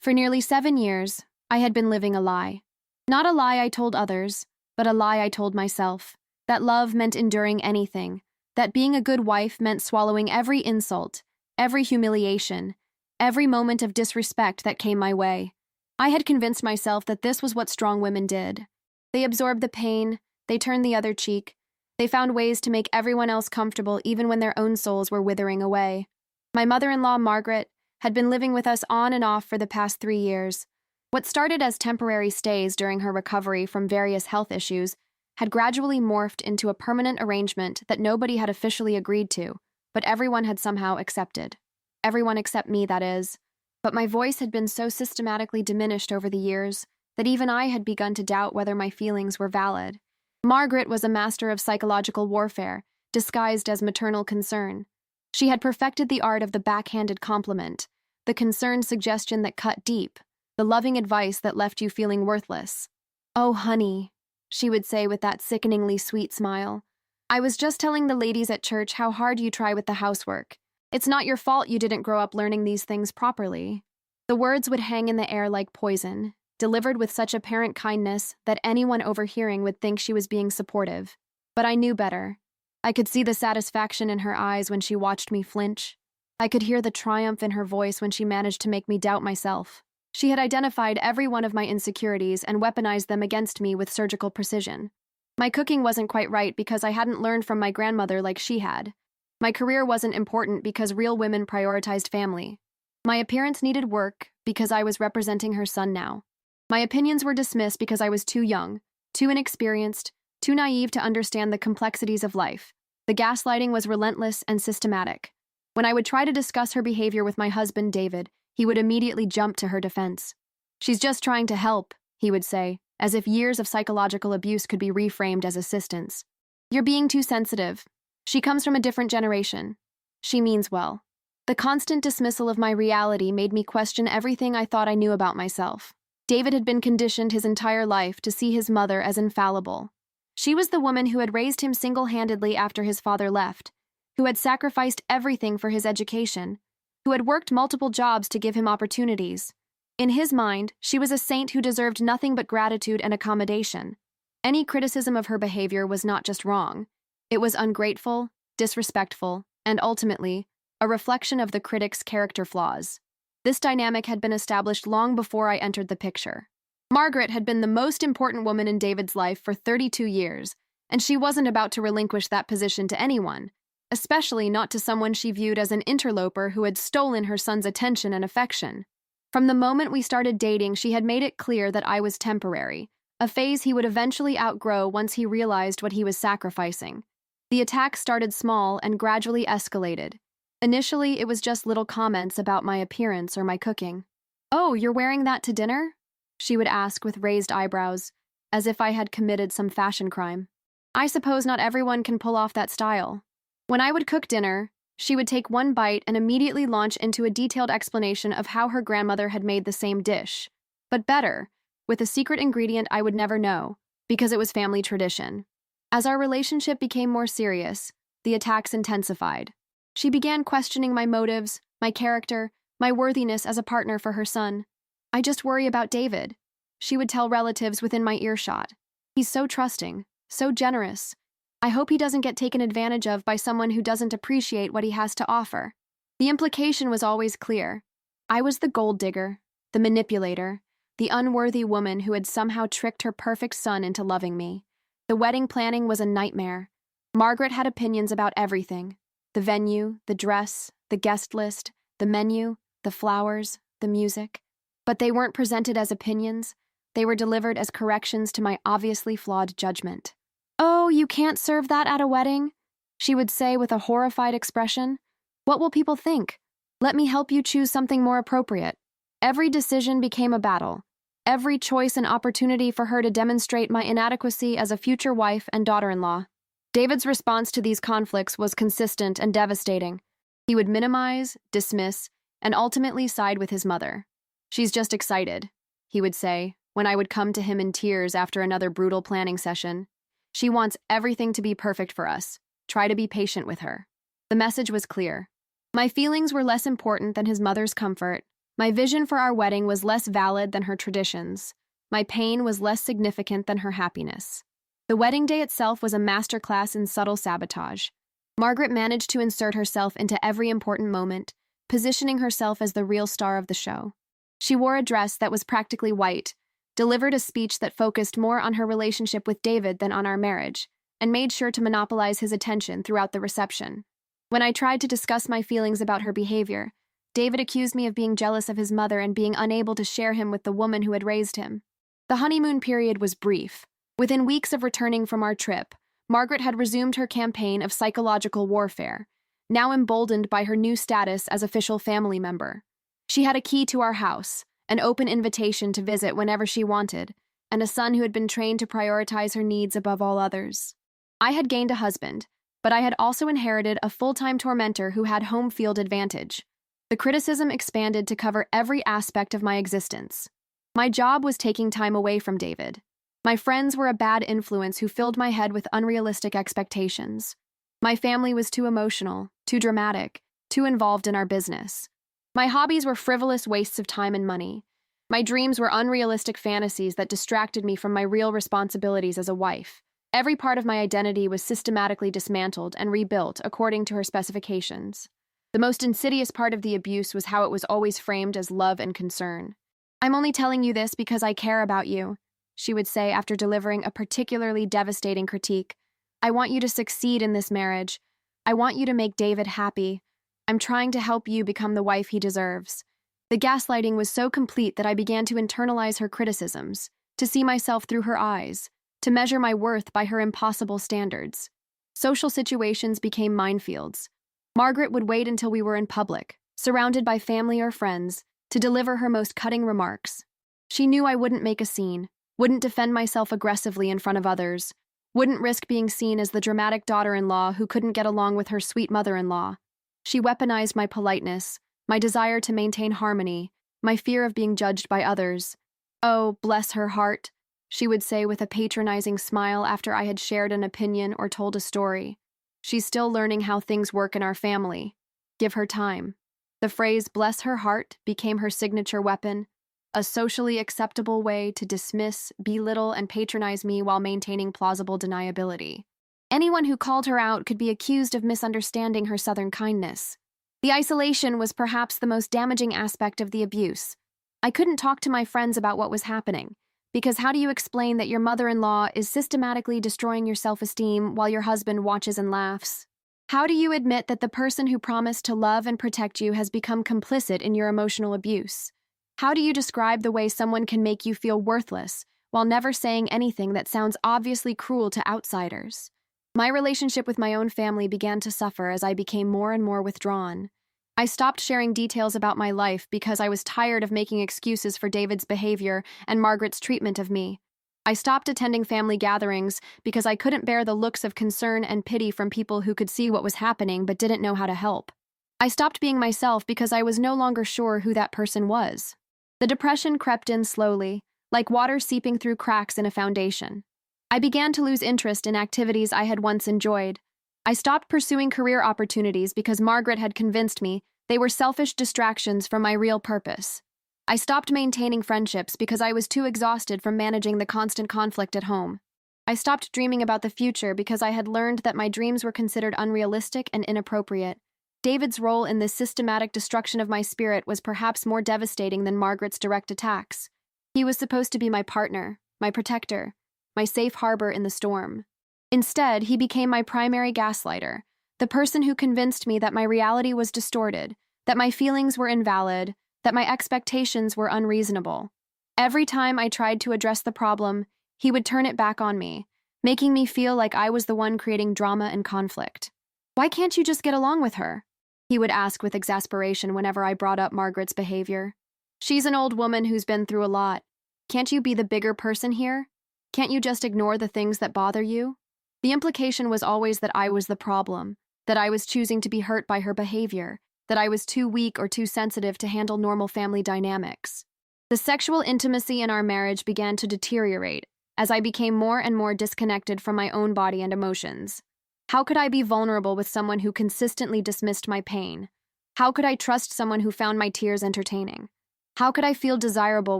For nearly 7 years, I had been living a lie. Not a lie I told others, but a lie I told myself. That love meant enduring anything. That being a good wife meant swallowing every insult, every humiliation, every moment of disrespect that came my way. I had convinced myself that this was what strong women did. They absorbed the pain, they turned the other cheek, they found ways to make everyone else comfortable even when their own souls were withering away. My mother-in-law, Margaret, had been living with us on and off for the past 3 years. What started as temporary stays during her recovery from various health issues had gradually morphed into a permanent arrangement that nobody had officially agreed to, but everyone had somehow accepted. Everyone except me, that is. But my voice had been so systematically diminished over the years that even I had begun to doubt whether my feelings were valid. Margaret was a master of psychological warfare, disguised as maternal concern. She had perfected the art of the backhanded compliment, the concerned suggestion that cut deep, the loving advice that left you feeling worthless. "Oh, honey," she would say with that sickeningly sweet smile. "I was just telling the ladies at church how hard you try with the housework. It's not your fault you didn't grow up learning these things properly." The words would hang in the air like poison, delivered with such apparent kindness that anyone overhearing would think she was being supportive. But I knew better. I could see the satisfaction in her eyes when she watched me flinch. I could hear the triumph in her voice when she managed to make me doubt myself. She had identified every one of my insecurities and weaponized them against me with surgical precision. My cooking wasn't quite right because I hadn't learned from my grandmother like she had. My career wasn't important because real women prioritized family. My appearance needed work because I was representing her son now. My opinions were dismissed because I was too young, too inexperienced, too naive to understand the complexities of life. The gaslighting was relentless and systematic. When I would try to discuss her behavior with my husband, David, he would immediately jump to her defense. "She's just trying to help," he would say, as if years of psychological abuse could be reframed as assistance. "You're being too sensitive. She comes from a different generation. She means well." The constant dismissal of my reality made me question everything I thought I knew about myself. David had been conditioned his entire life to see his mother as infallible. She was the woman who had raised him single-handedly after his father left, who had sacrificed everything for his education, who had worked multiple jobs to give him opportunities. In his mind, she was a saint who deserved nothing but gratitude and accommodation. Any criticism of her behavior was not just wrong. It was ungrateful, disrespectful, and ultimately, a reflection of the critic's character flaws. This dynamic had been established long before I entered the picture. Margaret had been the most important woman in David's life for 32 years, and she wasn't about to relinquish that position to anyone, especially not to someone she viewed as an interloper who had stolen her son's attention and affection. From the moment we started dating, she had made it clear that I was temporary, a phase he would eventually outgrow once he realized what he was sacrificing. The attack started small and gradually escalated. Initially, it was just little comments about my appearance or my cooking. "Oh, you're wearing that to dinner?" she would ask with raised eyebrows, as if I had committed some fashion crime. I suppose not everyone can pull off that style. When I would cook dinner, she would take one bite and immediately launch into a detailed explanation of how her grandmother had made the same dish, but better, with a secret ingredient I would never know, because it was family tradition. As our relationship became more serious, the attacks intensified. She began questioning my motives, my character, my worthiness as a partner for her son. "I just worry about David," she would tell relatives within my earshot. "He's so trusting, so generous. I hope he doesn't get taken advantage of by someone who doesn't appreciate what he has to offer." The implication was always clear. I was the gold digger, the manipulator, the unworthy woman who had somehow tricked her perfect son into loving me. The wedding planning was a nightmare. Margaret had opinions about everything. The venue, the dress, the guest list, the menu, the flowers, the music. But they weren't presented as opinions. They were delivered as corrections to my obviously flawed judgment. "Oh, you can't serve that at a wedding?" she would say with a horrified expression. "What will people think? Let me help you choose something more appropriate." Every decision became a battle. Every choice an opportunity for her to demonstrate my inadequacy as a future wife and daughter-in-law. David's response to these conflicts was consistent and devastating. He would minimize, dismiss, and ultimately side with his mother. "She's just excited," he would say, when I would come to him in tears after another brutal planning session. "She wants everything to be perfect for us. Try to be patient with her." The message was clear. My feelings were less important than his mother's comfort. My vision for our wedding was less valid than her traditions. My pain was less significant than her happiness. The wedding day itself was a masterclass in subtle sabotage. Margaret managed to insert herself into every important moment, positioning herself as the real star of the show. She wore a dress that was practically white, delivered a speech that focused more on her relationship with David than on our marriage, and made sure to monopolize his attention throughout the reception. When I tried to discuss my feelings about her behavior, David accused me of being jealous of his mother and being unable to share him with the woman who had raised him. The honeymoon period was brief. Within weeks of returning from our trip, Margaret had resumed her campaign of psychological warfare, now emboldened by her new status as official family member. She had a key to our house, an open invitation to visit whenever she wanted, and a son who had been trained to prioritize her needs above all others. I had gained a husband, but I had also inherited a full-time tormentor who had home field advantage. The criticism expanded to cover every aspect of my existence. My job was taking time away from David. My friends were a bad influence who filled my head with unrealistic expectations. My family was too emotional, too dramatic, too involved in our business. My hobbies were frivolous wastes of time and money. My dreams were unrealistic fantasies that distracted me from my real responsibilities as a wife. Every part of my identity was systematically dismantled and rebuilt according to her specifications. The most insidious part of the abuse was how it was always framed as love and concern. "I'm only telling you this because I care about you," she would say after delivering a particularly devastating critique. "I want you to succeed in this marriage. I want you to make David happy. I'm trying to help you become the wife he deserves." The gaslighting was so complete that I began to internalize her criticisms, to see myself through her eyes, to measure my worth by her impossible standards. Social situations became minefields. Margaret would wait until we were in public, surrounded by family or friends, to deliver her most cutting remarks. She knew I wouldn't make a scene, wouldn't defend myself aggressively in front of others, wouldn't risk being seen as the dramatic daughter-in-law who couldn't get along with her sweet mother-in-law. She weaponized my politeness, my desire to maintain harmony, my fear of being judged by others. "Oh, bless her heart," she would say with a patronizing smile after I had shared an opinion or told a story. "She's still learning how things work in our family. Give her time." The phrase "bless her heart" became her signature weapon, a socially acceptable way to dismiss, belittle, and patronize me while maintaining plausible deniability. Anyone who called her out could be accused of misunderstanding her Southern kindness. The isolation was perhaps the most damaging aspect of the abuse. I couldn't talk to my friends about what was happening, because how do you explain that your mother-in-law is systematically destroying your self-esteem while your husband watches and laughs? How do you admit that the person who promised to love and protect you has become complicit in your emotional abuse? How do you describe the way someone can make you feel worthless while never saying anything that sounds obviously cruel to outsiders? My relationship with my own family began to suffer as I became more and more withdrawn. I stopped sharing details about my life because I was tired of making excuses for David's behavior and Margaret's treatment of me. I stopped attending family gatherings because I couldn't bear the looks of concern and pity from people who could see what was happening but didn't know how to help. I stopped being myself because I was no longer sure who that person was. The depression crept in slowly, like water seeping through cracks in a foundation. I began to lose interest in activities I had once enjoyed. I stopped pursuing career opportunities because Margaret had convinced me they were selfish distractions from my real purpose. I stopped maintaining friendships because I was too exhausted from managing the constant conflict at home. I stopped dreaming about the future because I had learned that my dreams were considered unrealistic and inappropriate. David's role in this systematic destruction of my spirit was perhaps more devastating than Margaret's direct attacks. He was supposed to be my partner, my protector, my safe harbor in the storm. Instead, he became my primary gaslighter, the person who convinced me that my reality was distorted, that my feelings were invalid, that my expectations were unreasonable. Every time I tried to address the problem, he would turn it back on me, making me feel like I was the one creating drama and conflict. "Why can't you just get along with her?" he would ask with exasperation whenever I brought up Margaret's behavior. "She's an old woman who's been through a lot. Can't you be the bigger person here? Can't you just ignore the things that bother you?" The implication was always that I was the problem, that I was choosing to be hurt by her behavior, that I was too weak or too sensitive to handle normal family dynamics. The sexual intimacy in our marriage began to deteriorate as I became more and more disconnected from my own body and emotions. How could I be vulnerable with someone who consistently dismissed my pain? How could I trust someone who found my tears entertaining? How could I feel desirable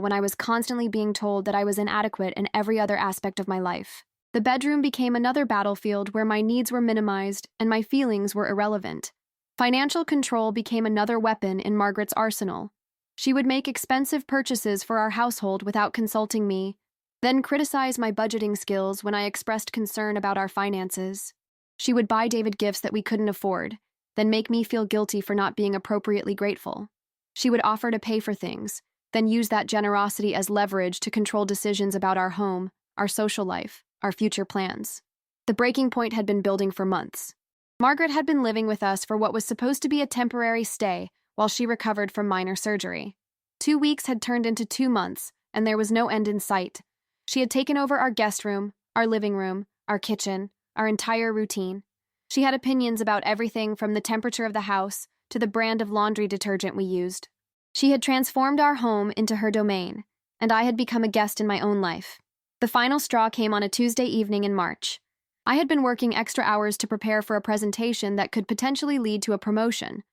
when I was constantly being told that I was inadequate in every other aspect of my life? The bedroom became another battlefield where my needs were minimized and my feelings were irrelevant. Financial control became another weapon in Margaret's arsenal. She would make expensive purchases for our household without consulting me, then criticize my budgeting skills when I expressed concern about our finances. She would buy David gifts that we couldn't afford, then make me feel guilty for not being appropriately grateful. She would offer to pay for things, then use that generosity as leverage to control decisions about our home, our social life, our future plans. The breaking point had been building for months. Margaret had been living with us for what was supposed to be a temporary stay while she recovered from minor surgery. 2 weeks had turned into 2 months, and there was no end in sight. She had taken over our guest room, our living room, our kitchen, our entire routine. She had opinions about everything from the temperature of the house to the brand of laundry detergent we used. She had transformed our home into her domain, and I had become a guest in my own life. The final straw came on a Tuesday evening in March. I had been working extra hours to prepare for a presentation that could potentially lead to a promotion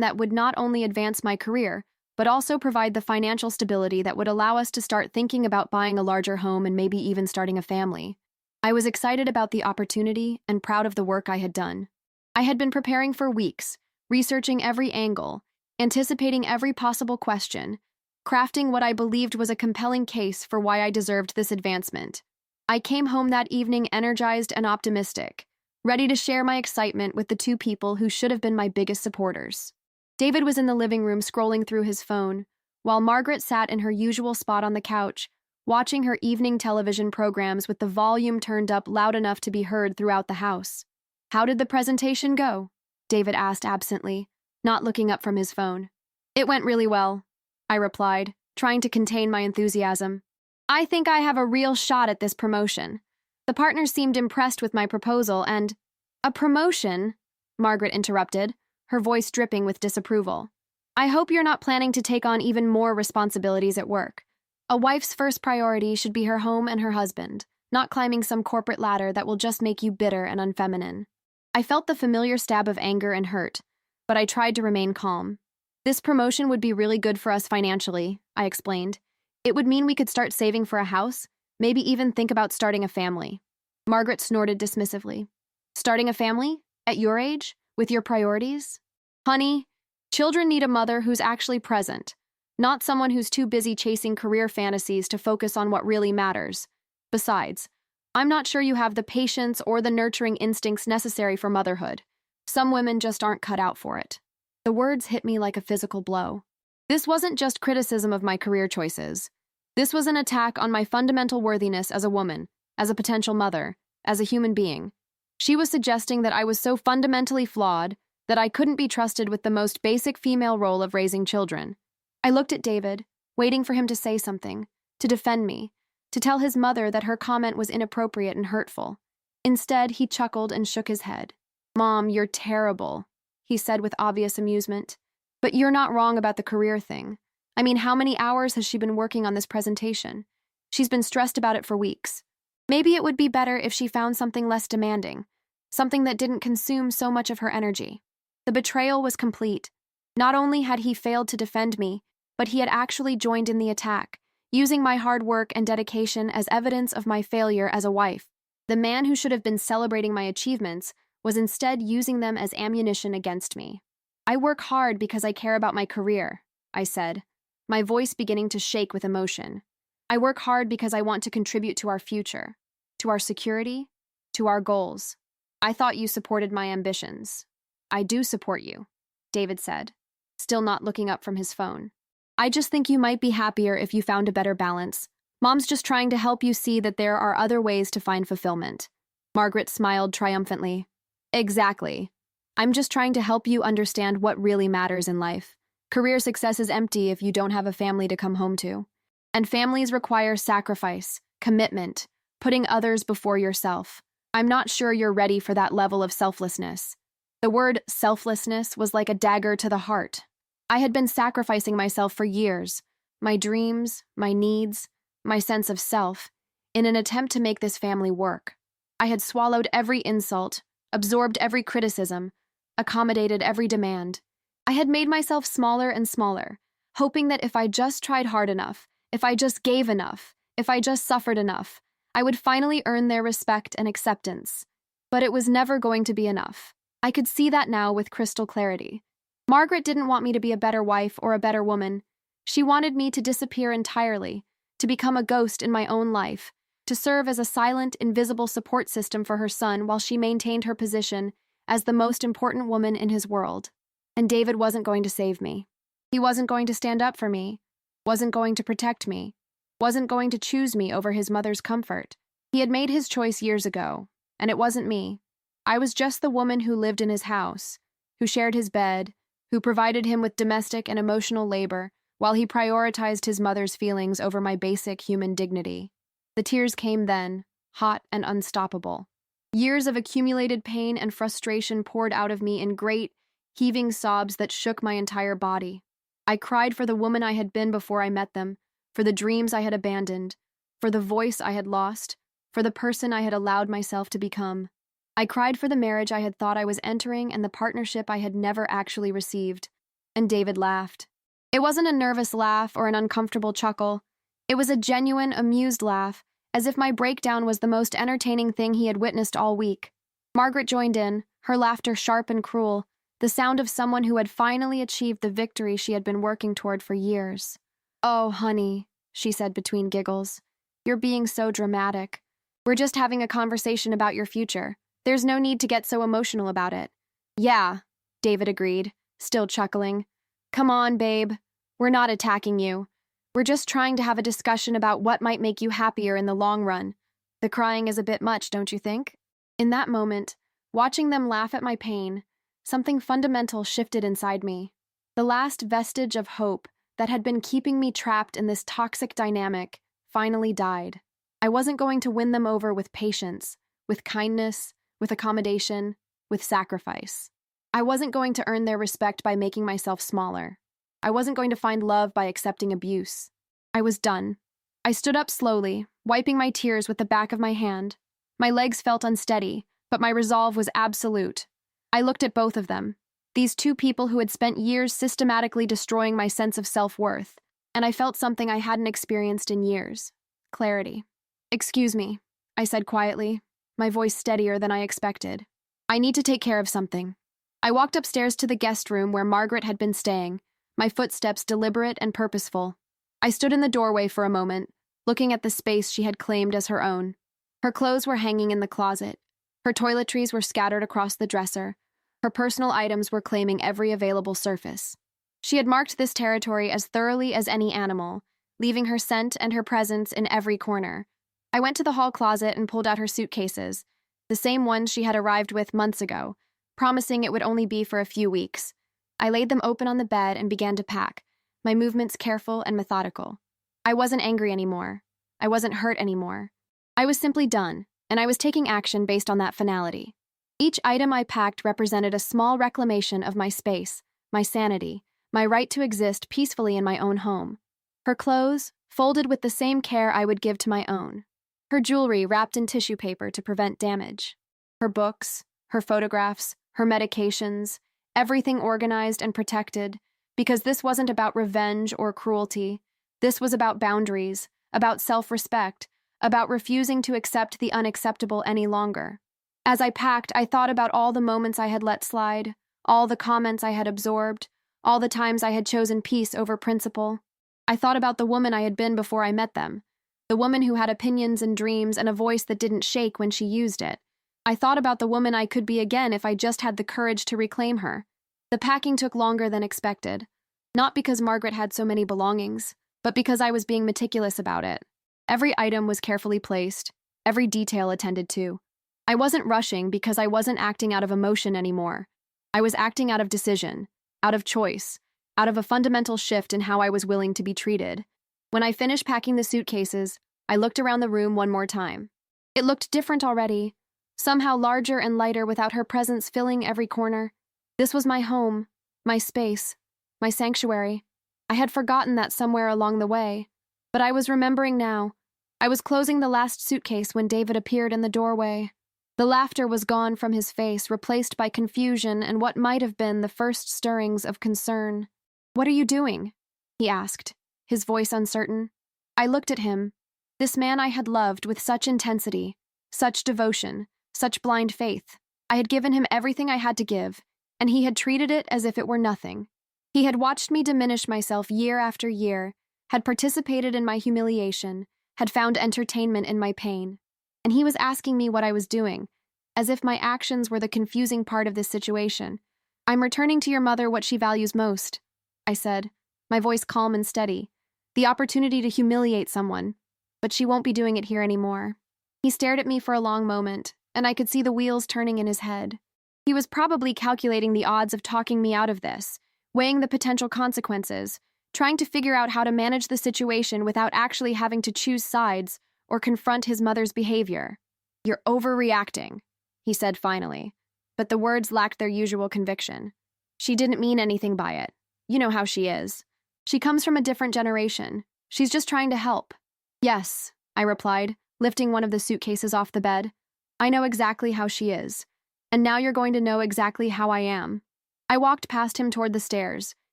that would not only advance my career, but also provide the financial stability that would allow us to start thinking about buying a larger home and maybe even starting a family. I was excited about the opportunity and proud of the work I had done. I had been preparing for weeks, researching every angle, anticipating every possible question, crafting what I believed was a compelling case for why I deserved this advancement. I came home that evening energized and optimistic, ready to share my excitement with the 2 people who should have been my biggest supporters. David was in the living room scrolling through his phone, while Margaret sat in her usual spot on the couch, watching her evening television programs with the volume turned up loud enough to be heard throughout the house. "How did the presentation go?" David asked absently, not looking up from his phone. "It went really well," I replied, trying to contain my enthusiasm. "I think I have a real shot at this promotion." The partners seemed impressed with my proposal and— "A promotion?" Margaret interrupted, her voice dripping with disapproval. "I hope you're not planning to take on even more responsibilities at work. A wife's first priority should be her home and her husband, not climbing some corporate ladder that will just make you bitter and unfeminine." I felt the familiar stab of anger and hurt, but I tried to remain calm. "This promotion would be really good for us financially," I explained. "It would mean we could start saving for a house, maybe even think about starting a family." Margaret snorted dismissively. "Starting a family? At your age? With your priorities?" "Honey, children need a mother who's actually present, not someone who's too busy chasing career fantasies to focus on what really matters. Besides, I'm not sure you have the patience or the nurturing instincts necessary for motherhood. Some women just aren't cut out for it." The words hit me like a physical blow. This wasn't just criticism of my career choices. This was an attack on my fundamental worthiness as a woman, as a potential mother, as a human being. She was suggesting that I was so fundamentally flawed that I couldn't be trusted with the most basic female role of raising children. I looked at David, waiting for him to say something, to defend me, to tell his mother that her comment was inappropriate and hurtful. Instead, he chuckled and shook his head. "Mom, you're terrible," he said with obvious amusement. "But you're not wrong about the career thing. I mean, how many hours has she been working on this presentation? She's been stressed about it for weeks. Maybe it would be better if she found something less demanding, something that didn't consume so much of her energy." The betrayal was complete. Not only had he failed to defend me, but he had actually joined in the attack, using my hard work and dedication as evidence of my failure as a wife. The man who should have been celebrating my achievements was instead using them as ammunition against me. "I work hard because I care about my career," I said, my voice beginning to shake with emotion. "I work hard because I want to contribute to our future, to our security, to our goals. I thought you supported my ambitions." "I do support you," David said, still not looking up from his phone. "I just think you might be happier if you found a better balance. Mom's just trying to help you see that there are other ways to find fulfillment." Margaret smiled triumphantly. "Exactly. I'm just trying to help you understand what really matters in life. Career success is empty if you don't have a family to come home to. And families require sacrifice, commitment, putting others before yourself. I'm not sure you're ready for that level of selflessness." The word selflessness was like a dagger to the heart. I had been sacrificing myself for years, my dreams, my needs, my sense of self, in an attempt to make this family work. I had swallowed every insult, absorbed every criticism, accommodated every demand. I had made myself smaller and smaller, hoping that if I just tried hard enough, if I just gave enough, if I just suffered enough, I would finally earn their respect and acceptance. But it was never going to be enough. I could see that now with crystal clarity. Margaret didn't want me to be a better wife or a better woman. She wanted me to disappear entirely, to become a ghost in my own life, to serve as a silent, invisible support system for her son while she maintained her position as the most important woman in his world. And David wasn't going to save me. He wasn't going to stand up for me, wasn't going to protect me, wasn't going to choose me over his mother's comfort. He had made his choice years ago, and it wasn't me. I was just the woman who lived in his house, who shared his bed, who provided him with domestic and emotional labor, while he prioritized his mother's feelings over my basic human dignity. The tears came then, hot and unstoppable. Years of accumulated pain and frustration poured out of me in great, heaving sobs that shook my entire body. I cried for the woman I had been before I met them, for the dreams I had abandoned, for the voice I had lost, for the person I had allowed myself to become. I cried for the marriage I had thought I was entering and the partnership I had never actually received. And David laughed. It wasn't a nervous laugh or an uncomfortable chuckle. It was a genuine, amused laugh, as if my breakdown was the most entertaining thing he had witnessed all week. Margaret joined in, her laughter sharp and cruel, the sound of someone who had finally achieved the victory she had been working toward for years. "Oh, honey," she said between giggles. "You're being so dramatic. We're just having a conversation about your future. There's no need to get so emotional about it." "Yeah," David agreed, still chuckling. "Come on, babe. We're not attacking you. We're just trying to have a discussion about what might make you happier in the long run. The crying is a bit much, don't you think?" In that moment, watching them laugh at my pain, something fundamental shifted inside me. The last vestige of hope that had been keeping me trapped in this toxic dynamic finally died. I wasn't going to win them over with patience, with kindness, with accommodation, with sacrifice. I wasn't going to earn their respect by making myself smaller. I wasn't going to find love by accepting abuse. I was done. I stood up slowly, wiping my tears with the back of my hand. My legs felt unsteady, but my resolve was absolute. I looked at both of them, these two people who had spent years systematically destroying my sense of self-worth, and I felt something I hadn't experienced in years: clarity. "Excuse me," I said quietly, my voice steadier than I expected. "I need to take care of something." I walked upstairs to the guest room where Margaret had been staying, my footsteps deliberate and purposeful. I stood in the doorway for a moment, looking at the space she had claimed as her own. Her clothes were hanging in the closet. Her toiletries were scattered across the dresser. Her personal items were claiming every available surface. She had marked this territory as thoroughly as any animal, leaving her scent and her presence in every corner. I went to the hall closet and pulled out her suitcases, the same ones she had arrived with months ago, promising it would only be for a few weeks. I laid them open on the bed and began to pack, my movements careful and methodical. I wasn't angry anymore. I wasn't hurt anymore. I was simply done, and I was taking action based on that finality. Each item I packed represented a small reclamation of my space, my sanity, my right to exist peacefully in my own home. Her clothes, folded with the same care I would give to my own. Her jewelry wrapped in tissue paper to prevent damage. Her books, her photographs, her medications, everything organized and protected, because this wasn't about revenge or cruelty. This was about boundaries, about self-respect, about refusing to accept the unacceptable any longer. As I packed, I thought about all the moments I had let slide, all the comments I had absorbed, all the times I had chosen peace over principle. I thought about the woman I had been before I met them, the woman who had opinions and dreams and a voice that didn't shake when she used it. I thought about the woman I could be again if I just had the courage to reclaim her. The packing took longer than expected, not because Margaret had so many belongings, but because I was being meticulous about it. Every item was carefully placed, every detail attended to. I wasn't rushing because I wasn't acting out of emotion anymore. I was acting out of decision, out of choice, out of a fundamental shift in how I was willing to be treated. When I finished packing the suitcases, I looked around the room one more time. It looked different already, somehow larger and lighter without her presence filling every corner. This was my home, my space, my sanctuary. I had forgotten that somewhere along the way, but I was remembering now. I was closing the last suitcase when David appeared in the doorway. The laughter was gone from his face, replaced by confusion and what might have been the first stirrings of concern. "What are you doing?" he asked, his voice uncertain. I looked at him. This man I had loved with such intensity, such devotion, such blind faith. I had given him everything I had to give, and he had treated it as if it were nothing. He had watched me diminish myself year after year, had participated in my humiliation, had found entertainment in my pain. And he was asking me what I was doing, as if my actions were the confusing part of this situation. I'm returning to your mother what she values most, I said, my voice calm and steady. The opportunity to humiliate someone, but she won't be doing it here anymore. He stared at me for a long moment, and I could see the wheels turning in his head. He was probably calculating the odds of talking me out of this, weighing the potential consequences, trying to figure out how to manage the situation without actually having to choose sides or confront his mother's behavior. You're overreacting, he said finally, but the words lacked their usual conviction. She didn't mean anything by it. You know how she is. She comes from a different generation. She's just trying to help. Yes, I replied, lifting one of the suitcases off the bed. I know exactly how she is. And now you're going to know exactly how I am. I walked past him toward the stairs,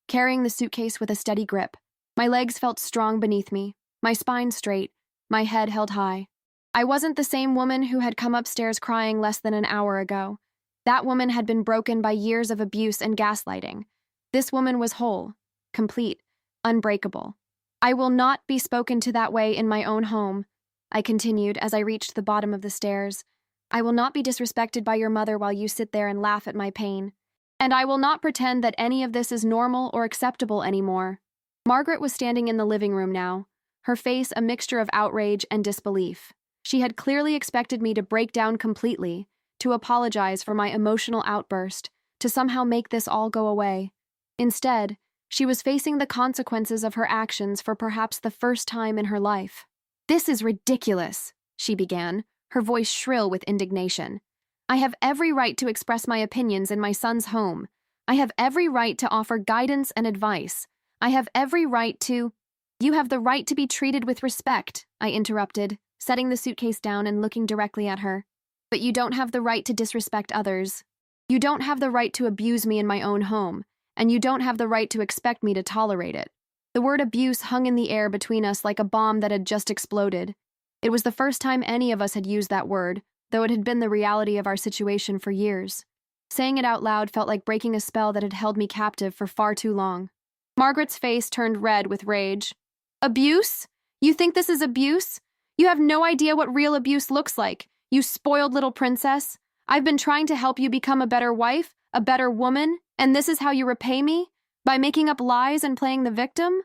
carrying the suitcase with a steady grip. My legs felt strong beneath me, my spine straight, my head held high. I wasn't the same woman who had come upstairs crying less than an hour ago. That woman had been broken by years of abuse and gaslighting. This woman was whole, complete, unbreakable. I will not be spoken to that way in my own home, I continued as I reached the bottom of the stairs. I will not be disrespected by your mother while you sit there and laugh at my pain. And I will not pretend that any of this is normal or acceptable anymore. Margaret was standing in the living room now, her face a mixture of outrage and disbelief. She had clearly expected me to break down completely, to apologize for my emotional outburst, to somehow make this all go away. Instead, she was facing the consequences of her actions for perhaps the first time in her life. This is ridiculous, she began, her voice shrill with indignation. I have every right to express my opinions in my son's home. I have every right to offer guidance and advice. I have every right to— You have the right to be treated with respect, I interrupted, setting the suitcase down and looking directly at her. But you don't have the right to disrespect others. You don't have the right to abuse me in my own home, and you don't have the right to expect me to tolerate it. The word abuse hung in the air between us like a bomb that had just exploded. It was the first time any of us had used that word, though it had been the reality of our situation for years. Saying it out loud felt like breaking a spell that had held me captive for far too long. Margaret's face turned red with rage. Abuse? You think this is abuse? You have no idea what real abuse looks like, you spoiled little princess. I've been trying to help you become a better wife, a better woman, and this is how you repay me? By making up lies and playing the victim?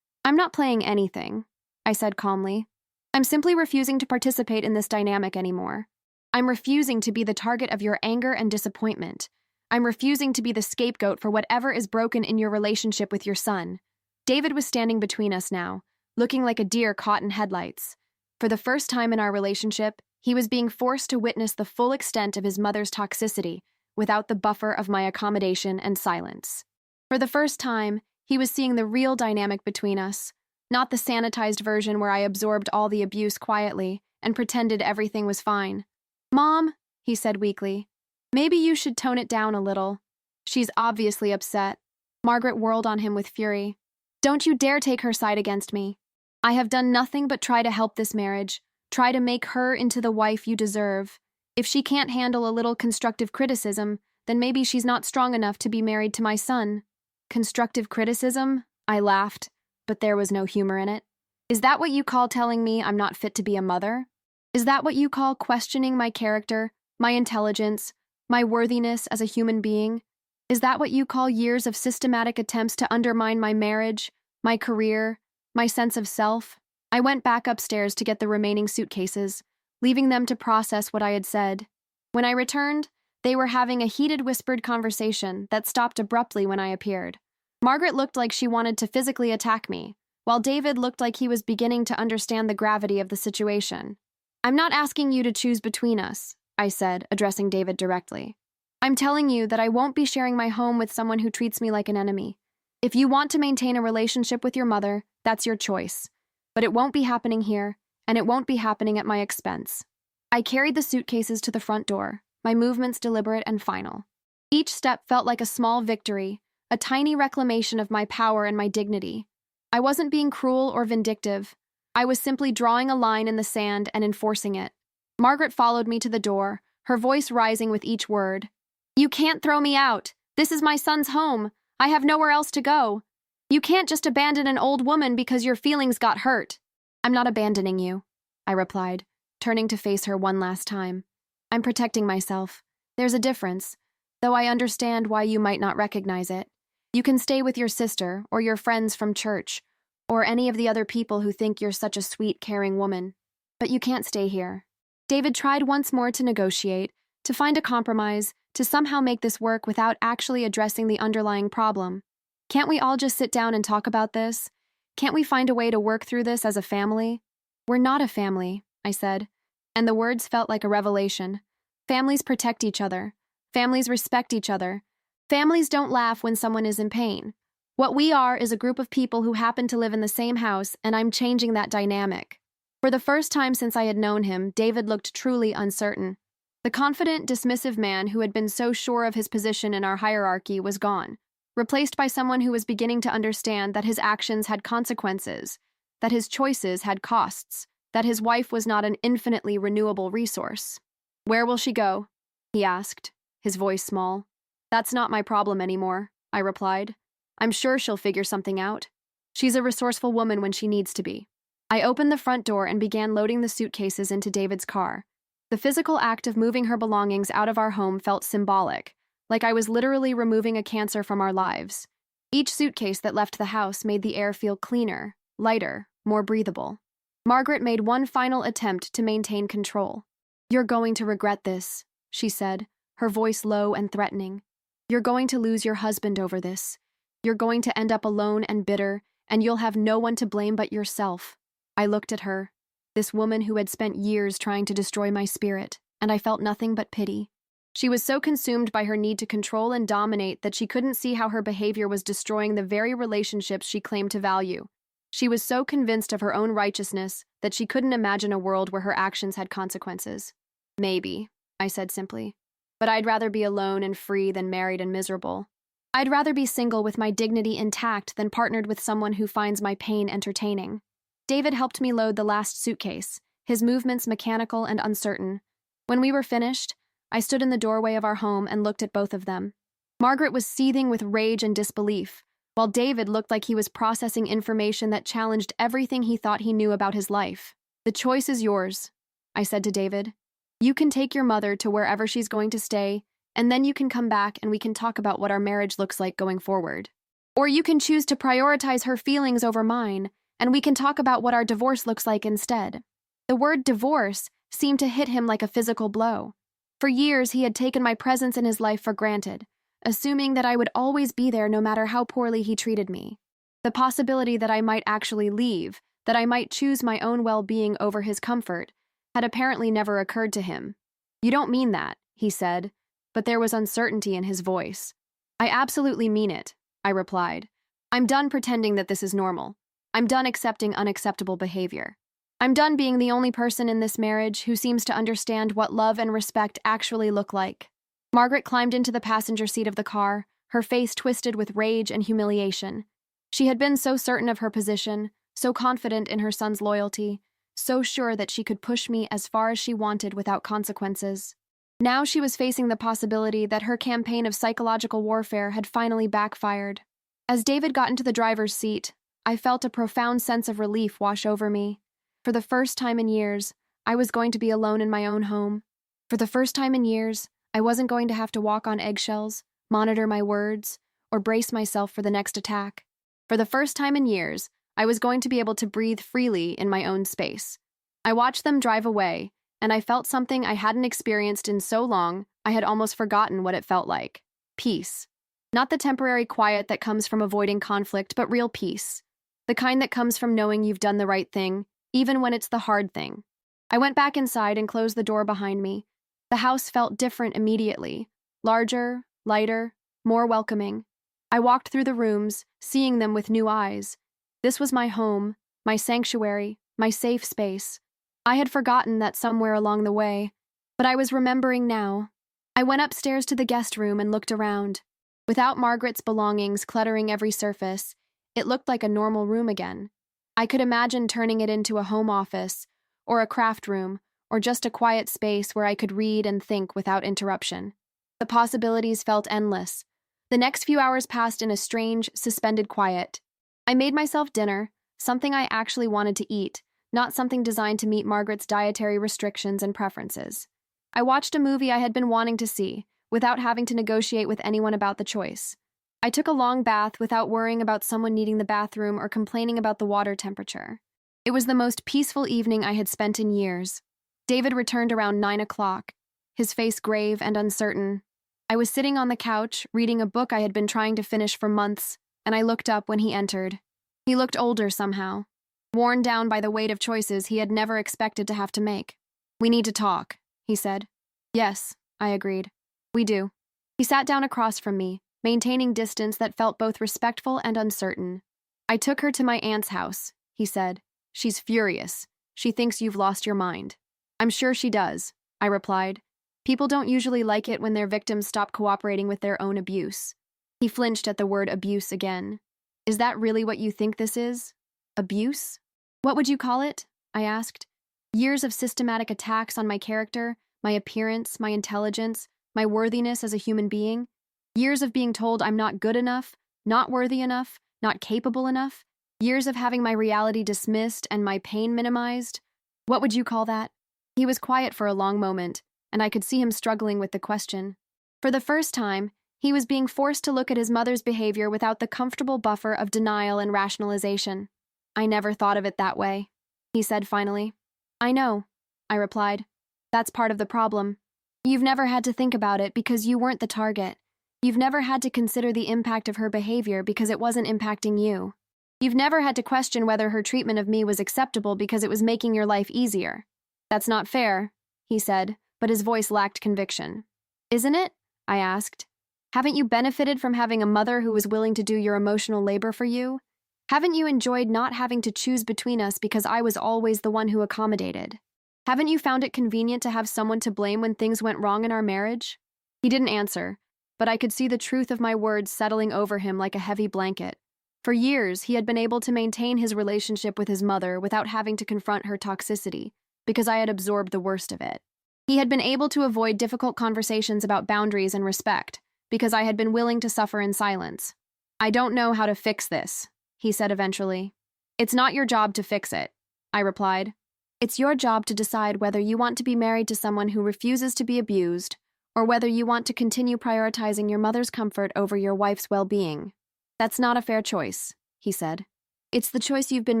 I'm not playing anything, I said calmly. I'm simply refusing to participate in this dynamic anymore. I'm refusing to be the target of your anger and disappointment. I'm refusing to be the scapegoat for whatever is broken in your relationship with your son. David was standing between us now, looking like a deer caught in headlights. For the first time in our relationship, he was being forced to witness the full extent of his mother's toxicity without the buffer of my accommodation and silence. For the first time, he was seeing the real dynamic between us, not the sanitized version where I absorbed all the abuse quietly and pretended everything was fine. Mom, he said weakly, maybe you should tone it down a little. She's obviously upset. Margaret whirled on him with fury. Don't you dare take her side against me. I have done nothing but try to help this marriage, try to make her into the wife you deserve. If she can't handle a little constructive criticism, then maybe she's not strong enough to be married to my son. Constructive criticism? I laughed, but there was no humor in it. Is that what you call telling me I'm not fit to be a mother? Is that what you call questioning my character, my intelligence, my worthiness as a human being? Is that what you call years of systematic attempts to undermine my marriage, my career, my sense of self? I went back upstairs to get the remaining suitcases, leaving them to process what I had said. When I returned, they were having a heated whispered conversation that stopped abruptly when I appeared. Margaret looked like she wanted to physically attack me, while David looked like he was beginning to understand the gravity of the situation. I'm not asking you to choose between us, I said, addressing David directly. I'm telling you that I won't be sharing my home with someone who treats me like an enemy. If you want to maintain a relationship with your mother, that's your choice. But it won't be happening here, and it won't be happening at my expense. I carried the suitcases to the front door, my movements deliberate and final. Each step felt like a small victory, a tiny reclamation of my power and my dignity. I wasn't being cruel or vindictive. I was simply drawing a line in the sand and enforcing it. Margaret followed me to the door, her voice rising with each word. You can't throw me out. This is my son's home. I have nowhere else to go. You can't just abandon an old woman because your feelings got hurt. I'm not abandoning you, I replied, turning to face her one last time. I'm protecting myself. There's a difference, though I understand why you might not recognize it. You can stay with your sister or your friends from church, or any of the other people who think you're such a sweet, caring woman. But you can't stay here. David tried once more to negotiate, to find a compromise, to somehow make this work without actually addressing the underlying problem. Can't we all just sit down and talk about this? Can't we find a way to work through this as a family? We're not a family, I said, and the words felt like a revelation. Families protect each other. Families respect each other. Families don't laugh when someone is in pain. What we are is a group of people who happen to live in the same house, and I'm changing that dynamic. For the first time since I had known him, David looked truly uncertain. The confident, dismissive man who had been so sure of his position in our hierarchy was gone, replaced by someone who was beginning to understand that his actions had consequences, that his choices had costs, that his wife was not an infinitely renewable resource. Where will she go? He asked, his voice small. That's not my problem anymore, I replied. I'm sure she'll figure something out. She's a resourceful woman when she needs to be. I opened the front door and began loading the suitcases into David's car. The physical act of moving her belongings out of our home felt symbolic, like I was literally removing a cancer from our lives. Each suitcase that left the house made the air feel cleaner, lighter, more breathable. Margaret made one final attempt to maintain control. You're going to regret this, she said, her voice low and threatening. You're going to lose your husband over this. You're going to end up alone and bitter, and you'll have no one to blame but yourself. I looked at her, this woman who had spent years trying to destroy my spirit, and I felt nothing but pity. She was so consumed by her need to control and dominate that she couldn't see how her behavior was destroying the very relationships she claimed to value. She was so convinced of her own righteousness that she couldn't imagine a world where her actions had consequences. Maybe, I said simply. But I'd rather be alone and free than married and miserable. I'd rather be single with my dignity intact than partnered with someone who finds my pain entertaining. David helped me load the last suitcase, his movements mechanical and uncertain. When we were finished, I stood in the doorway of our home and looked at both of them. Margaret was seething with rage and disbelief, while David looked like he was processing information that challenged everything he thought he knew about his life. The choice is yours, I said to David. You can take your mother to wherever she's going to stay, and then you can come back and we can talk about what our marriage looks like going forward. Or you can choose to prioritize her feelings over mine, and we can talk about what our divorce looks like instead. The word divorce seemed to hit him like a physical blow. For years, he had taken my presence in his life for granted, assuming that I would always be there no matter how poorly he treated me. The possibility that I might actually leave, that I might choose my own well-being over his comfort, had apparently never occurred to him. You don't mean that, he said, but there was uncertainty in his voice. I absolutely mean it, I replied. I'm done pretending that this is normal. I'm done accepting unacceptable behavior. I'm done being the only person in this marriage who seems to understand what love and respect actually look like. Margaret climbed into the passenger seat of the car, her face twisted with rage and humiliation. She had been so certain of her position, so confident in her son's loyalty, so sure that she could push me as far as she wanted without consequences. Now she was facing the possibility that her campaign of psychological warfare had finally backfired. As David got into the driver's seat, I felt a profound sense of relief wash over me. For the first time in years, I was going to be alone in my own home. For the first time in years, I wasn't going to have to walk on eggshells, monitor my words, or brace myself for the next attack. For the first time in years, I was going to be able to breathe freely in my own space. I watched them drive away, and I felt something I hadn't experienced in so long I had almost forgotten what it felt like. Peace. Not the temporary quiet that comes from avoiding conflict, but real peace. The kind that comes from knowing you've done the right thing, even when it's the hard thing. I went back inside and closed the door behind me. The house felt different immediately. Larger, lighter, more welcoming. I walked through the rooms, seeing them with new eyes. This was my home, my sanctuary, my safe space. I had forgotten that somewhere along the way, but I was remembering now. I went upstairs to the guest room and looked around. Without Margaret's belongings cluttering every surface, It looked like a normal room again. I could imagine turning it into a home office, or a craft room, or just a quiet space where I could read and think without interruption. The possibilities felt endless. The next few hours passed in a strange, suspended quiet. I made myself dinner, something I actually wanted to eat, not something designed to meet Margaret's dietary restrictions and preferences. I watched a movie I had been wanting to see, without having to negotiate with anyone about the choice. I took a long bath without worrying about someone needing the bathroom or complaining about the water temperature. It was the most peaceful evening I had spent in years. David returned around 9 o'clock, his face grave and uncertain. I was sitting on the couch, reading a book I had been trying to finish for months, and I looked up when he entered. He looked older somehow, worn down by the weight of choices he had never expected to have to make. "We need to talk," he said. "Yes," I agreed. "We do." He sat down across from me, maintaining distance that felt both respectful and uncertain. "I took her to my aunt's house," he said. "She's furious. She thinks you've lost your mind." "I'm sure she does," I replied. "People don't usually like it when their victims stop cooperating with their own abuse." He flinched at the word abuse again. "Is that really what you think this is? Abuse? What would you call it?" I asked. "Years of systematic attacks on my character, my appearance, my intelligence, my worthiness as a human being? Years of being told I'm not good enough, not worthy enough, not capable enough? Years of having my reality dismissed and my pain minimized? What would you call that?" He was quiet for a long moment, and I could see him struggling with the question. For the first time, he was being forced to look at his mother's behavior without the comfortable buffer of denial and rationalization. "I never thought of it that way," he said finally. "I know," I replied. "That's part of the problem. You've never had to think about it because you weren't the target. You've never had to consider the impact of her behavior because it wasn't impacting you. You've never had to question whether her treatment of me was acceptable because it was making your life easier." "That's not fair," he said, but his voice lacked conviction. "Isn't it?" I asked. "Haven't you benefited from having a mother who was willing to do your emotional labor for you? Haven't you enjoyed not having to choose between us because I was always the one who accommodated? Haven't you found it convenient to have someone to blame when things went wrong in our marriage?" He didn't answer, but I could see the truth of my words settling over him like a heavy blanket. For years, he had been able to maintain his relationship with his mother without having to confront her toxicity, because I had absorbed the worst of it. He had been able to avoid difficult conversations about boundaries and respect, because I had been willing to suffer in silence. "I don't know how to fix this," he said eventually. "It's not your job to fix it," I replied. "It's your job to decide whether you want to be married to someone who refuses to be abused, or whether you want to continue prioritizing your mother's comfort over your wife's well-being." "That's not a fair choice," he said. "It's the choice you've been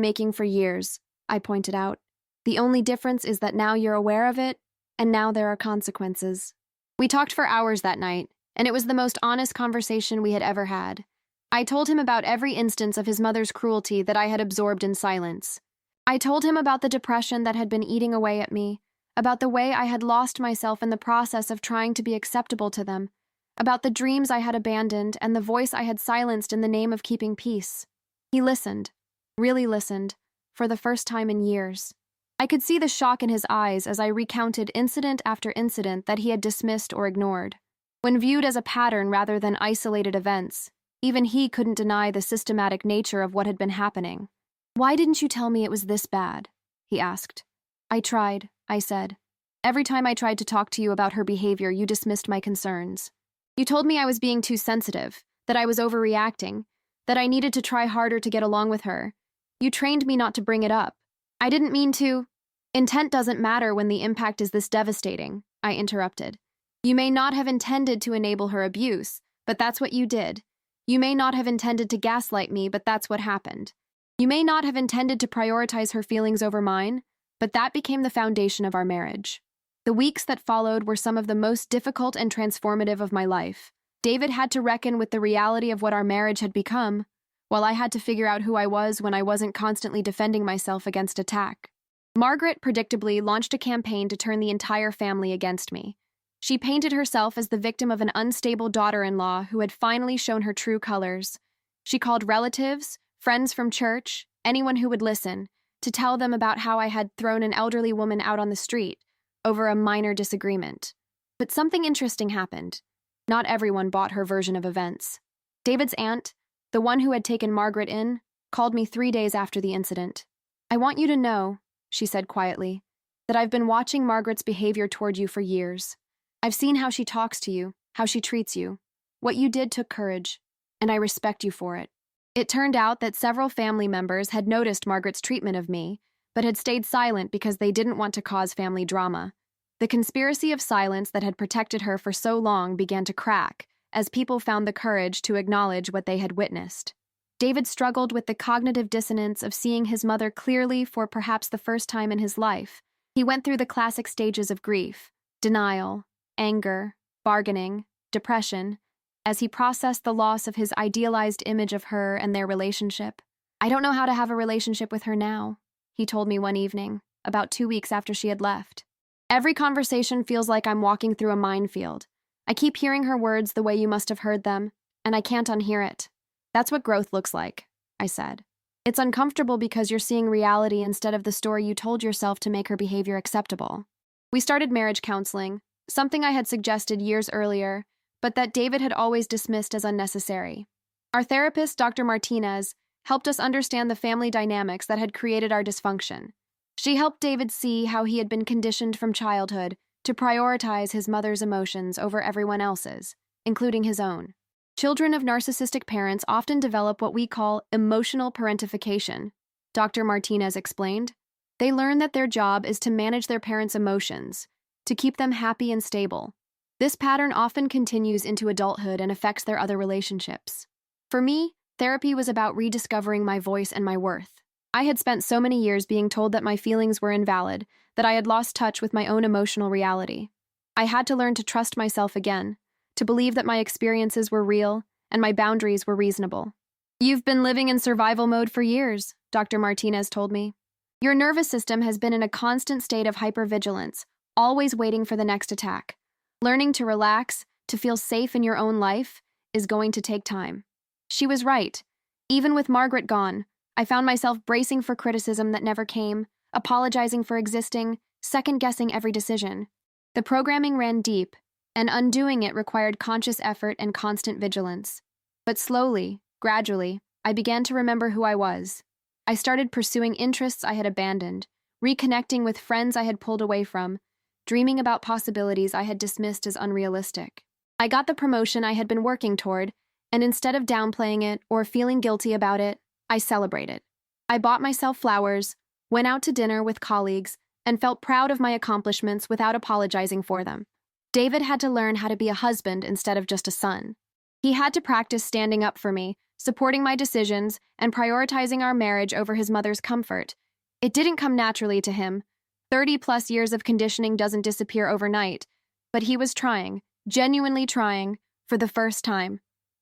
making for years," I pointed out. "The only difference is that now you're aware of it, and now there are consequences." We talked for hours that night, and it was the most honest conversation we had ever had. I told him about every instance of his mother's cruelty that I had absorbed in silence. I told him about the depression that had been eating away at me, about the way I had lost myself in the process of trying to be acceptable to them, about the dreams I had abandoned and the voice I had silenced in the name of keeping peace. He listened, really listened, for the first time in years. I could see the shock in his eyes as I recounted incident after incident that he had dismissed or ignored. When viewed as a pattern rather than isolated events, even he couldn't deny the systematic nature of what had been happening. "Why didn't you tell me it was this bad?" he asked. "I tried," I said. "Every time I tried to talk to you about her behavior, you dismissed my concerns. You told me I was being too sensitive, that I was overreacting, that I needed to try harder to get along with her. You trained me not to bring it up. I didn't mean to—" "Intent doesn't matter when the impact is this devastating," I interrupted. "You may not have intended to enable her abuse, but that's what you did. You may not have intended to gaslight me, but that's what happened. You may not have intended to prioritize her feelings over mine, but that became the foundation of our marriage." The weeks that followed were some of the most difficult and transformative of my life. David had to reckon with the reality of what our marriage had become, while I had to figure out who I was when I wasn't constantly defending myself against attack. Margaret, predictably, launched a campaign to turn the entire family against me. She painted herself as the victim of an unstable daughter-in-law who had finally shown her true colors. She called relatives, friends from church, anyone who would listen, to tell them about how I had thrown an elderly woman out on the street over a minor disagreement. But something interesting happened. Not everyone bought her version of events. David's aunt, the one who had taken Margaret in, called me 3 days after the incident. "I want you to know," she said quietly, "that I've been watching Margaret's behavior toward you for years. I've seen how she talks to you, how she treats you. What you did took courage, and I respect you for it." It turned out that several family members had noticed Margaret's treatment of me, but had stayed silent because they didn't want to cause family drama. The conspiracy of silence that had protected her for so long began to crack as people found the courage to acknowledge what they had witnessed. David struggled with the cognitive dissonance of seeing his mother clearly for perhaps the first time in his life. He went through the classic stages of grief: denial, anger, bargaining, depression, as he processed the loss of his idealized image of her and their relationship. "I don't know how to have a relationship with her now," he told me one evening, about 2 weeks after she had left. "Every conversation feels like I'm walking through a minefield. I keep hearing her words the way you must have heard them, and I can't unhear it." "That's what growth looks like," I said. "It's uncomfortable because you're seeing reality instead of the story you told yourself to make her behavior acceptable." We started marriage counseling, something I had suggested years earlier, but that David had always dismissed as unnecessary. Our therapist, Dr. Martinez, helped us understand the family dynamics that had created our dysfunction. She helped David see how he had been conditioned from childhood to prioritize his mother's emotions over everyone else's, including his own. Children of narcissistic parents often develop what we call emotional parentification, Dr. Martinez explained. They learn that their job is to manage their parents' emotions, to keep them happy and stable. This pattern often continues into adulthood and affects their other relationships. For me, therapy was about rediscovering my voice and my worth. I had spent so many years being told that my feelings were invalid that I had lost touch with my own emotional reality. I had to learn to trust myself again, to believe that my experiences were real and my boundaries were reasonable. "You've been living in survival mode for years," Dr. Martinez told me. "Your nervous system has been in a constant state of hypervigilance, always waiting for the next attack. Learning to relax, to feel safe in your own life, is going to take time." She was right. Even with Margaret gone, I found myself bracing for criticism that never came, apologizing for existing, second-guessing every decision. The programming ran deep, and undoing it required conscious effort and constant vigilance. But slowly, gradually, I began to remember who I was. I started pursuing interests I had abandoned, reconnecting with friends I had pulled away from, dreaming about possibilities I had dismissed as unrealistic. I got the promotion I had been working toward, and instead of downplaying it or feeling guilty about it, I celebrated. I bought myself flowers, went out to dinner with colleagues, and felt proud of my accomplishments without apologizing for them. David had to learn how to be a husband instead of just a son. He had to practice standing up for me, supporting my decisions, and prioritizing our marriage over his mother's comfort. It didn't come naturally to him. 30-plus years of conditioning doesn't disappear overnight, but he was trying, genuinely trying, for the first time.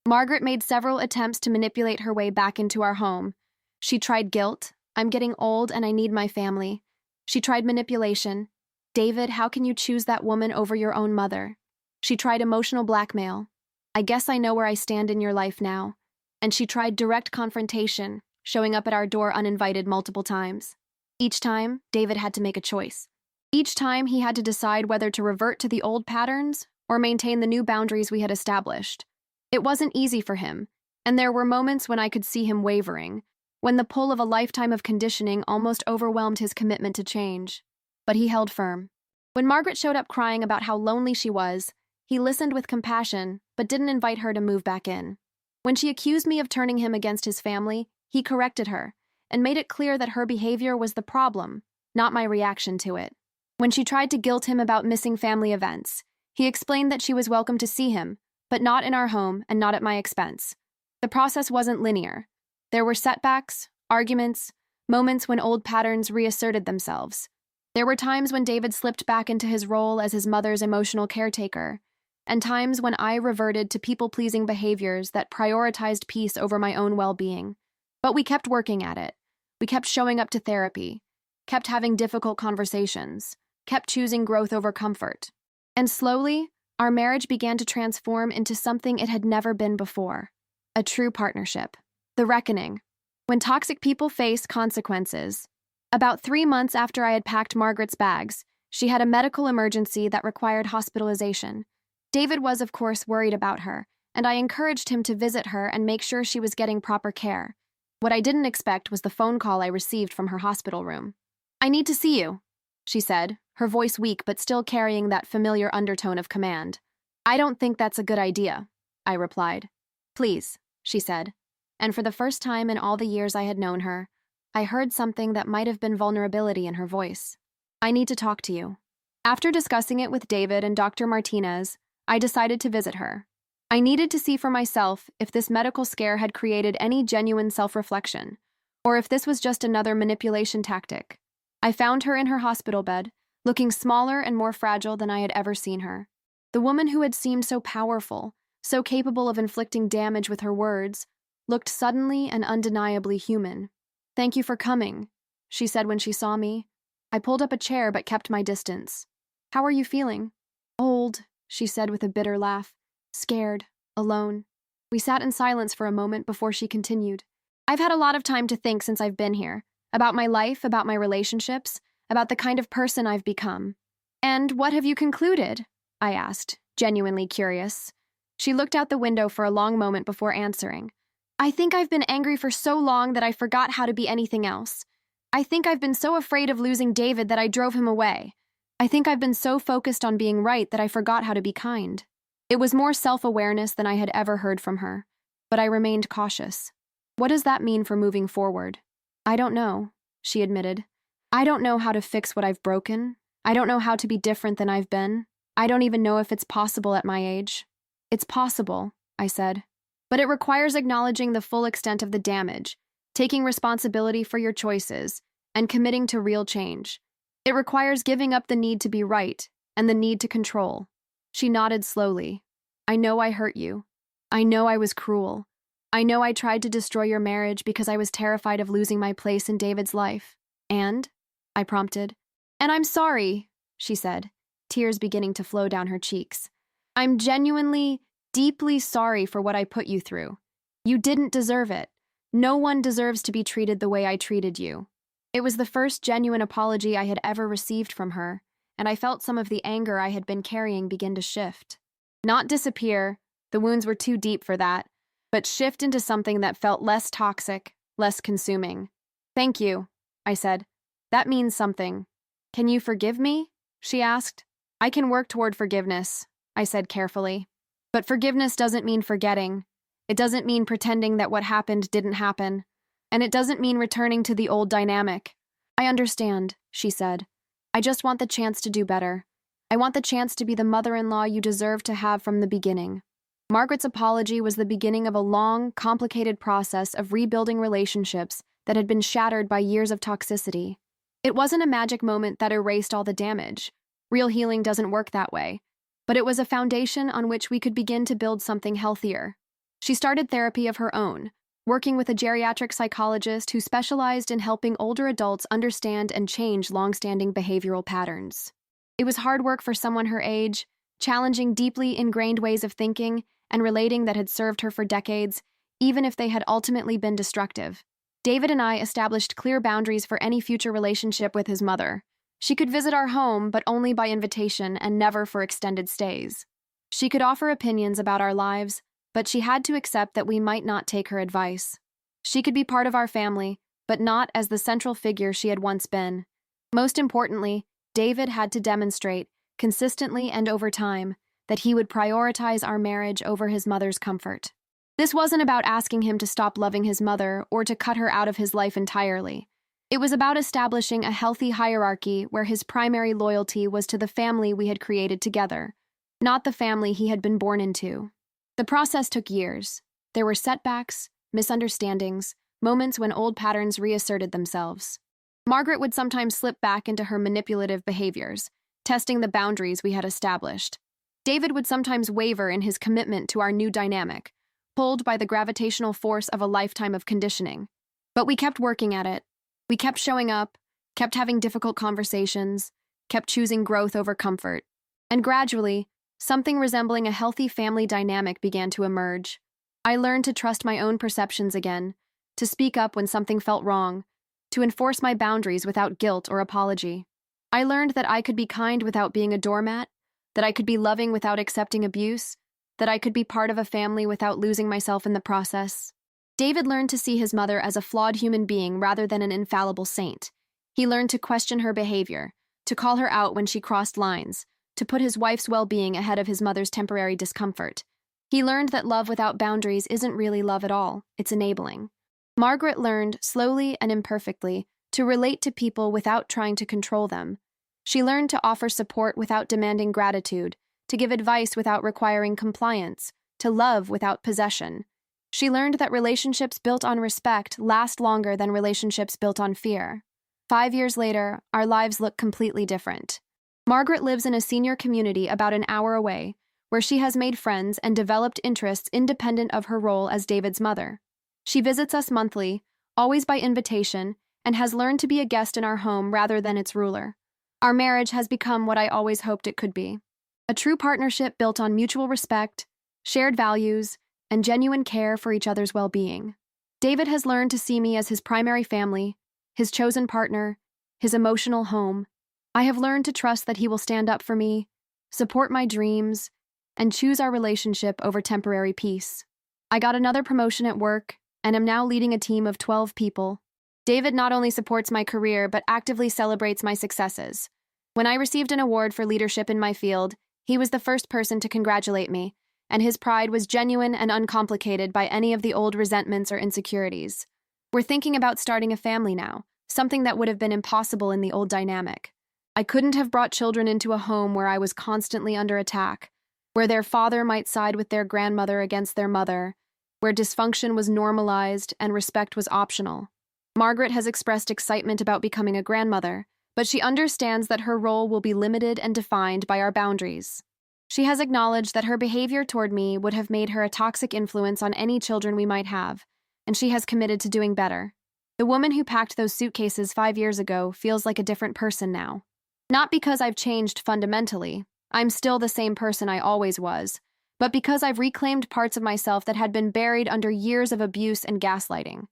Margaret made several attempts to manipulate her way back into our home. She tried guilt. "I'm getting old and I need my family." She tried manipulation. "David, how can you choose that woman over your own mother?" She tried emotional blackmail. "I guess I know where I stand in your life now." And she tried direct confrontation, showing up at our door uninvited multiple times. Each time, David had to make a choice. Each time, he had to decide whether to revert to the old patterns or maintain the new boundaries we had established. It wasn't easy for him, and there were moments when I could see him wavering, when the pull of a lifetime of conditioning almost overwhelmed his commitment to change. But he held firm. When Margaret showed up crying about how lonely she was, he listened with compassion, but didn't invite her to move back in. When she accused me of turning him against his family, he corrected her and made it clear that her behavior was the problem, not my reaction to it. When she tried to guilt him about missing family events, he explained that she was welcome to see him, but not in our home and not at my expense. The process wasn't linear. There were setbacks, arguments, moments when old patterns reasserted themselves. There were times when David slipped back into his role as his mother's emotional caretaker, and times when I reverted to people-pleasing behaviors that prioritized peace over my own well-being. But we kept working at it. We kept showing up to therapy, kept having difficult conversations, kept choosing growth over comfort. And slowly, our marriage began to transform into something it had never been before. A true partnership. The reckoning. When toxic people face consequences. About 3 months after I had packed Margaret's bags, she had a medical emergency that required hospitalization. David was, of course, worried about her, and I encouraged him to visit her and make sure she was getting proper care. What I didn't expect was the phone call I received from her hospital room. "I need to see you," she said, her voice weak but still carrying that familiar undertone of command. "I don't think that's a good idea," I replied. "Please," she said, and for the first time in all the years I had known her, I heard something that might have been vulnerability in her voice. "I need to talk to you." After discussing it with David and Dr. Martinez, I decided to visit her. I needed to see for myself if this medical scare had created any genuine self-reflection, or if this was just another manipulation tactic. I found her in her hospital bed, looking smaller and more fragile than I had ever seen her. The woman who had seemed so powerful, so capable of inflicting damage with her words, looked suddenly and undeniably human. "Thank you for coming," she said when she saw me. I pulled up a chair but kept my distance. "How are you feeling?" "Old," she said with a bitter laugh. "Scared. Alone." We sat in silence for a moment before she continued. "I've had a lot of time to think since I've been here. About my life, about my relationships, about the kind of person I've become." "And what have you concluded?" I asked, genuinely curious. She looked out the window for a long moment before answering. "I think I've been angry for so long that I forgot how to be anything else. I think I've been so afraid of losing David that I drove him away. I think I've been so focused on being right that I forgot how to be kind." It was more self-awareness than I had ever heard from her, but I remained cautious. "What does that mean for moving forward?" "I don't know," she admitted. "I don't know how to fix what I've broken. I don't know how to be different than I've been. I don't even know if it's possible at my age." "It's possible," I said. "But it requires acknowledging the full extent of the damage, taking responsibility for your choices, and committing to real change. It requires giving up the need to be right and the need to control." She nodded slowly. "I know I hurt you. I know I was cruel. I know I tried to destroy your marriage because I was terrified of losing my place in David's life." "And?" I prompted. "And I'm sorry," she said, tears beginning to flow down her cheeks. "I'm genuinely, deeply sorry for what I put you through. You didn't deserve it. No one deserves to be treated the way I treated you." It was the first genuine apology I had ever received from her, and I felt some of the anger I had been carrying begin to shift. Not disappear, the wounds were too deep for that, but shift into something that felt less toxic, less consuming. "Thank you," I said. "That means something." "Can you forgive me?" she asked. "I can work toward forgiveness," I said carefully. "But forgiveness doesn't mean forgetting. It doesn't mean pretending that what happened didn't happen. And it doesn't mean returning to the old dynamic." "I understand," she said. "I just want the chance to do better. I want the chance to be the mother-in-law you deserve to have from the beginning." Margaret's apology was the beginning of a long, complicated process of rebuilding relationships that had been shattered by years of toxicity. It wasn't a magic moment that erased all the damage. Real healing doesn't work that way. But it was a foundation on which we could begin to build something healthier. She started therapy of her own, working with a geriatric psychologist who specialized in helping older adults understand and change long-standing behavioral patterns. It was hard work for someone her age, challenging deeply ingrained ways of thinking and relating that had served her for decades, even if they had ultimately been destructive. David and I established clear boundaries for any future relationship with his mother. She could visit our home, but only by invitation and never for extended stays. She could offer opinions about our lives, but she had to accept that we might not take her advice. She could be part of our family, but not as the central figure she had once been. Most importantly, David had to demonstrate, consistently and over time, that he would prioritize our marriage over his mother's comfort. This wasn't about asking him to stop loving his mother or to cut her out of his life entirely. It was about establishing a healthy hierarchy where his primary loyalty was to the family we had created together, not the family he had been born into. The process took years. There were setbacks, misunderstandings, moments when old patterns reasserted themselves. Margaret would sometimes slip back into her manipulative behaviors, testing the boundaries we had established. David would sometimes waver in his commitment to our new dynamic, pulled by the gravitational force of a lifetime of conditioning. But we kept working at it. We kept showing up, kept having difficult conversations, kept choosing growth over comfort. And gradually, something resembling a healthy family dynamic began to emerge. I learned to trust my own perceptions again, to speak up when something felt wrong, to enforce my boundaries without guilt or apology. I learned that I could be kind without being a doormat, that I could be loving without accepting abuse, that I could be part of a family without losing myself in the process. David learned to see his mother as a flawed human being rather than an infallible saint. He learned to question her behavior, to call her out when she crossed lines, to put his wife's well-being ahead of his mother's temporary discomfort. He learned that love without boundaries isn't really love at all, it's enabling. Margaret learned, slowly and imperfectly, to relate to people without trying to control them. She learned to offer support without demanding gratitude, to give advice without requiring compliance, to love without possession. She learned that relationships built on respect last longer than relationships built on fear. 5 years later, our lives look completely different. Margaret lives in a senior community about an hour away, where she has made friends and developed interests independent of her role as David's mother. She visits us monthly, always by invitation, and has learned to be a guest in our home rather than its ruler. Our marriage has become what I always hoped it could be. A true partnership built on mutual respect, shared values, and genuine care for each other's well-being. David has learned to see me as his primary family, his chosen partner, his emotional home. I have learned to trust that he will stand up for me, support my dreams, and choose our relationship over temporary peace. I got another promotion at work and am now leading a team of 12 people. David not only supports my career but actively celebrates my successes. When I received an award for leadership in my field, he was the first person to congratulate me, and his pride was genuine and uncomplicated by any of the old resentments or insecurities. We're thinking about starting a family now, something that would have been impossible in the old dynamic. I couldn't have brought children into a home where I was constantly under attack, where their father might side with their grandmother against their mother, where dysfunction was normalized and respect was optional. Margaret has expressed excitement about becoming a grandmother, but she understands that her role will be limited and defined by our boundaries. She has acknowledged that her behavior toward me would have made her a toxic influence on any children we might have, and she has committed to doing better. The woman who packed those suitcases 5 years ago feels like a different person now. Not because I've changed fundamentally, I'm still the same person I always was, but because I've reclaimed parts of myself that had been buried under years of abuse and gaslighting.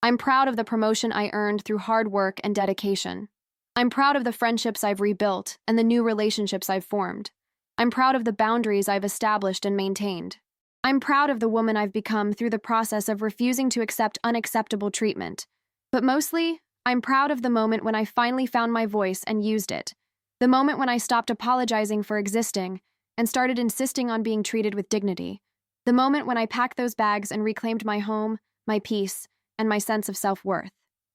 I'm proud of the promotion I earned through hard work and dedication. I'm proud of the friendships I've rebuilt and the new relationships I've formed. I'm proud of the boundaries I've established and maintained. I'm proud of the woman I've become through the process of refusing to accept unacceptable treatment. But mostly, I'm proud of the moment when I finally found my voice and used it. The moment when I stopped apologizing for existing and started insisting on being treated with dignity. The moment when I packed those bags and reclaimed my home, my peace, and my sense of self-worth.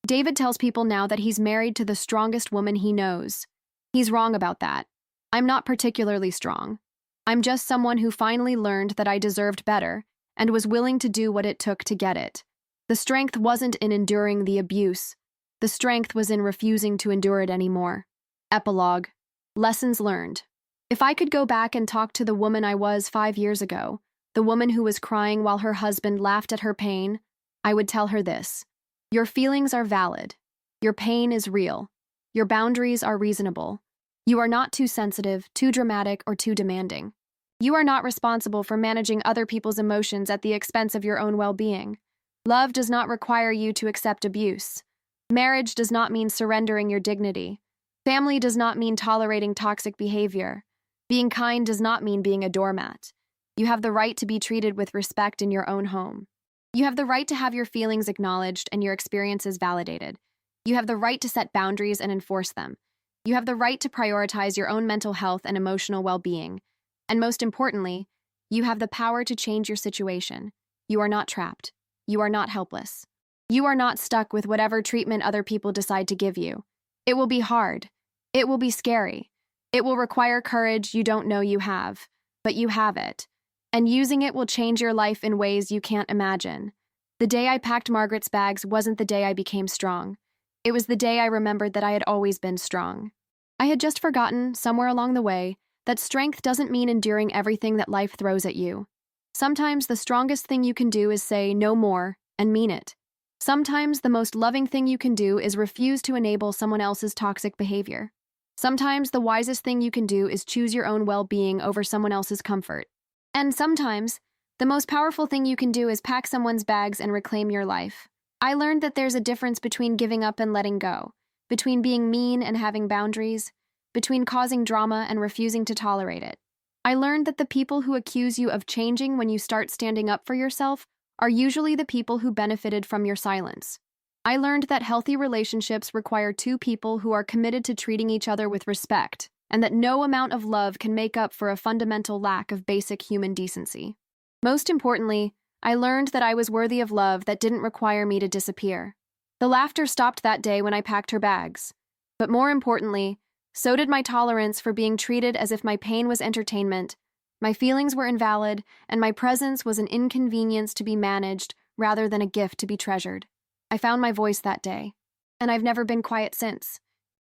David tells people now that he's married to the strongest woman he knows. He's wrong about that. I'm not particularly strong. I'm just someone who finally learned that I deserved better and was willing to do what it took to get it. The strength wasn't in enduring the abuse. The strength was in refusing to endure it anymore. Epilogue. Lessons learned. If I could go back and talk to the woman I was 5 years ago, the woman who was crying while her husband laughed at her pain, I would tell her this. Your feelings are valid. Your pain is real. Your boundaries are reasonable. You are not too sensitive, too dramatic, or too demanding. You are not responsible for managing other people's emotions at the expense of your own well-being. Love does not require you to accept abuse. Marriage does not mean surrendering your dignity. Family does not mean tolerating toxic behavior. Being kind does not mean being a doormat. You have the right to be treated with respect in your own home. You have the right to have your feelings acknowledged and your experiences validated. You have the right to set boundaries and enforce them. You have the right to prioritize your own mental health and emotional well-being. And most importantly, you have the power to change your situation. You are not trapped. You are not helpless. You are not stuck with whatever treatment other people decide to give you. It will be hard. It will be scary. It will require courage you don't know you have, but you have it. And using it will change your life in ways you can't imagine. The day I packed Margaret's bags wasn't the day I became strong. It was the day I remembered that I had always been strong. I had just forgotten, somewhere along the way, that strength doesn't mean enduring everything that life throws at you. Sometimes the strongest thing you can do is say no more and mean it. Sometimes the most loving thing you can do is refuse to enable someone else's toxic behavior. Sometimes the wisest thing you can do is choose your own well-being over someone else's comfort. And sometimes, the most powerful thing you can do is pack someone's bags and reclaim your life. I learned that there's a difference between giving up and letting go, between being mean and having boundaries, between causing drama and refusing to tolerate it. I learned that the people who accuse you of changing when you start standing up for yourself are usually the people who benefited from your silence. I learned that healthy relationships require two people who are committed to treating each other with respect, and that no amount of love can make up for a fundamental lack of basic human decency. Most importantly, I learned that I was worthy of love that didn't require me to disappear. The laughter stopped that day when I packed her bags. But more importantly, so did my tolerance for being treated as if my pain was entertainment, my feelings were invalid, and my presence was an inconvenience to be managed rather than a gift to be treasured. I found my voice that day, and I've never been quiet since.